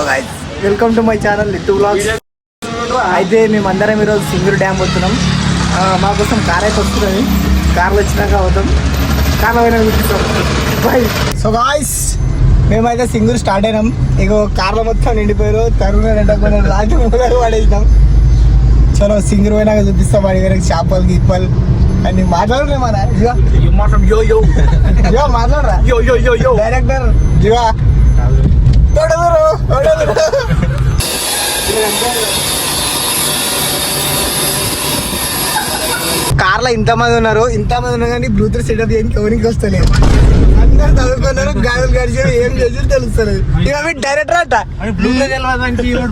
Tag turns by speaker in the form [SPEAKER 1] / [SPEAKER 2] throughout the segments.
[SPEAKER 1] Guys welcome to my channel Littu vlogs. అయితే మేమందరం ఈరోజు సింగూరు డ్యామ్ పోతున్నాం. మా కోసం కార్ అయితే వస్తుంది. కార్లో వచ్చినాక అవుతాం, కార్లో పోయినా చూపిస్తాం. బాయ్. సో గాయ్స్ మేమైతే సింగూరు స్టార్ట్ అయినాం. ఇగో కార్లో మొత్తం నిండిపోయారు. తరుణ రెండకపోయినా రాజు మూలాలు పడేసినాం. చలో సింగూరు పోయినాక చూపిస్తాం. అడిగారు చేపలు గిప్పలు అన్ని మాట్లాడరే మన మాట్లాడరా డైరెక్టర్ జీవా కార్లో ఇంతమంది ఉన్నారు కానీ బ్లూటూత్ సెటప్ ఏం ఎవరికి వస్తలేదు. అందరు చదువుకున్నారు, గాజులు గడిచారు, ఏం చేసి తెలుస్తలేదు. ఇక డైరెక్టర్ అట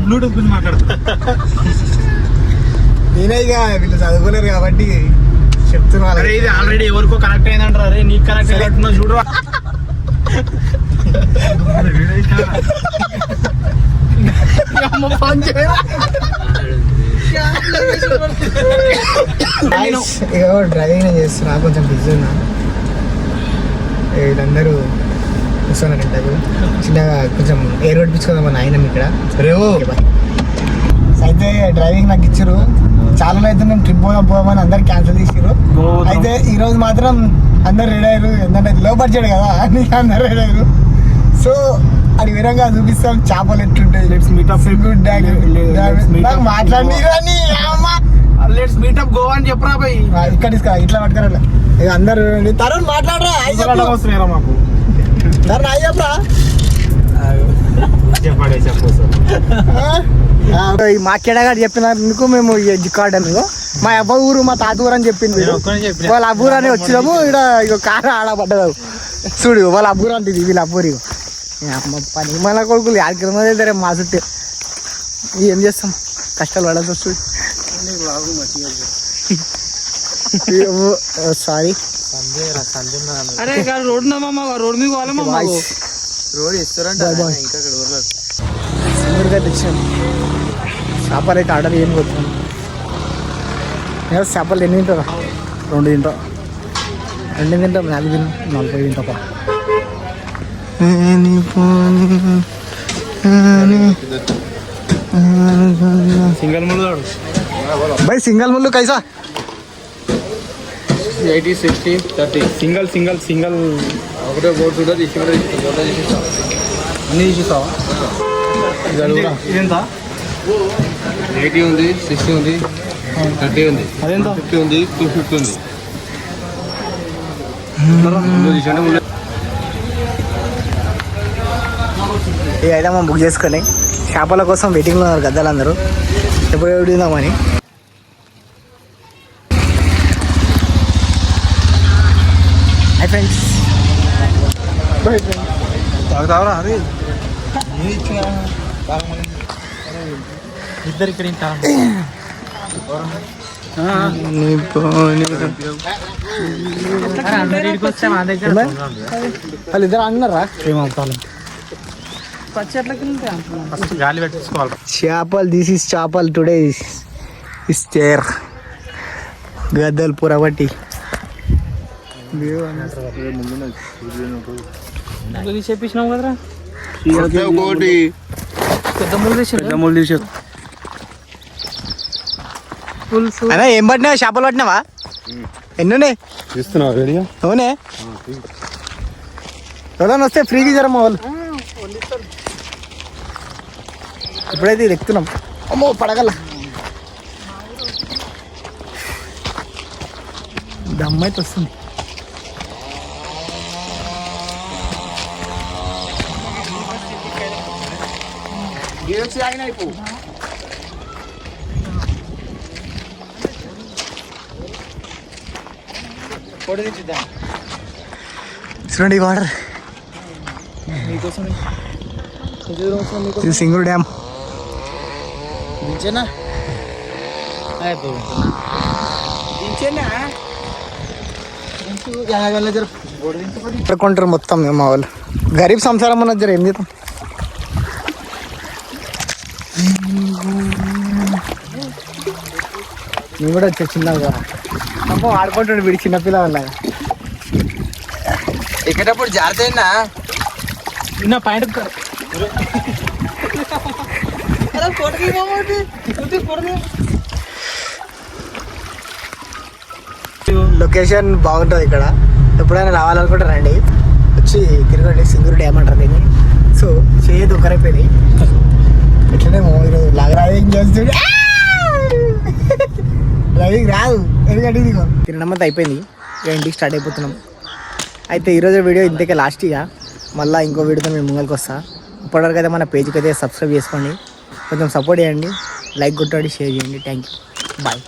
[SPEAKER 1] బ్లూటూత్ నేనే ఇక వీళ్ళు చదువుకోలేరు కాబట్టి చెప్తున్నా. ఇది ఆల్రెడీ ఎవరికో కనెక్ట్ అయిందంటారు. అరే నీకు కనెక్ట్ అయినట్టున్నా చూడరా. డ్రైవింగ్ చేస్తున్నా, కొంచెం బిజీ ఉన్నా. వీళ్ళందరూ కూర్చున్నారు ఇంటకు. చిన్నగా కొంచెం ఎయిర్ పట్టించుకుందామని ఆయన ఇక్కడ అయితే డ్రైవింగ్ నాకు ఇచ్చారు. చాలా అయితే మేము ట్రిప్ పోదామని అందరు క్యాన్సిల్ చేసారు. అయితే ఈ రోజు మాత్రం అందరు రెడీ అయ్యారు. ఎందుకంటే లో బడ్జెట్ కదా అని అందరు రెడీ అయ్యారు. సో అది విధంగా చూపిస్తాం. చేపలు ఎట్లుంటాయి గోవా అని చెప్పరా పోయి ఇక్కడ ఇట్లా పట్టుకురా. ఇక అందరు తరుణ్ మాట్లాడరా మాకు తరుణ్ అయ్యి చెప్పరా. మా కెడగాడు చెప్పినందుకు మేము జిక్కాడు అనుకో. మా అబ్బాయి ఊరు మా తాత ఊరు అని చెప్పింది. వాళ్ళ అబ్బూరు అని వచ్చినాము. ఇక్కడ ఇక కారు ఆడపడ్డదు చూడు. వాళ్ళ అబ్బూరు అంటుంది, వీళ్ళ అబ్బూరు. అమ్మ పని మన కొడుకులు 5 కిలోమీటర్లు వెళ్తారే మా చుట్టే. ఏం చేస్తాం, కష్టాలు పడాల్సి వస్తుంది. సారీ రోడ్ ఇస్తారంటే తెచ్చాం. చేపలు అయితే ఆర్డర్ ఏం పోతున్నాం. చేపలు ఎన్ని తింటారా? 2 తింటాం, 2 తింటాం, 4 తింటాం, 40 తింటాం. సింగల్ ముళ్ళు भाई, सिंगल मुल्लू कैसा? 80, 60, 30 సింగల్ సింగల్ సింగల్ ఒకటే బోర్డు చూడాలి. అన్నీ తీసేస్తావా? ఇదెంత? 80 ఉంది, 60 ఉంది, 30 ఉంది, అదెంత? 50 ఉంది, 250 ఉంది. ఈ ఐటమ్ మనం బుక్ చేసుకొని చేపల కోసం వెయిటింగ్లో ఉన్నారు గద్దలందరూ. ఎప్పుడు తిందామని. Hi friends. తాగుతావరా? అరే ఇద్దరు ఇక్కడ వాళ్ళు ఇద్దరు అన్నారా ఏమవుతాను. చేపలు దిస్ ఇస్ చేపలు టుడే ఇస్ చేర్ గద్దలు పురబట్టి చేపించినాం కదరా. అయినా ఏం పట్టినావా? చేపలు పట్టినావా? ఎన్నున్నాయి అవునే? ఎవరైనా వస్తే ఫ్రీగా ఇచ్చారమ్మా వాళ్ళు. ఇప్పుడైతే ఇది ఎక్కుతున్నాం. అమ్మో పడగల దమ్మైతే వస్తుంది. చూడండి వాటర్. ఇది సింగూరు డ్యామ్. కొంటారు మొత్తం మా వాళ్ళు. గరీబ్ సంసారం ఉన్నది. జర ఏం చేద్దాం. నేను కూడా వచ్చా చిన్నగా. అమ్మ ఆడుకుంటుండే వీడి చిన్నపిల్ల వాళ్ళగా. ఎక్కేటప్పుడు జాగ్రత్త అయినా పాయింట్ లొకేషన్ బాగుంటుంది ఇక్కడ, ఎప్పుడైనా రావాలనుకుంటే రండి, వచ్చి తిరగండి. సింగూరు డ్యామ్ అంటారు దీన్ని. సో చేయదు ఒకరైపోయింది ఎట్లనే ఈరోజు డ్రైవింగ్ చేస్తుంది. డ్రైవింగ్ రాదు ఎందుకంటే ఇదిగో తినడం అయిపోయింది, ఇక ఇంటికి స్టార్ట్ అయిపోతున్నాం. అయితే ఈరోజు వీడియో ఇంతకే లాస్ట్. ఇక మళ్ళీ ఇంకో వీడియోతో మేము ముంగల్కి వస్తా. ఇప్పటివరకు అయితే మన పేజ్కి అయితే సబ్స్క్రైబ్ చేసుకోండి, కొంచెం సపోర్ట్ చేయండి, లైక్ కొట్టండి, షేర్ చేయండి. Thank you, bye.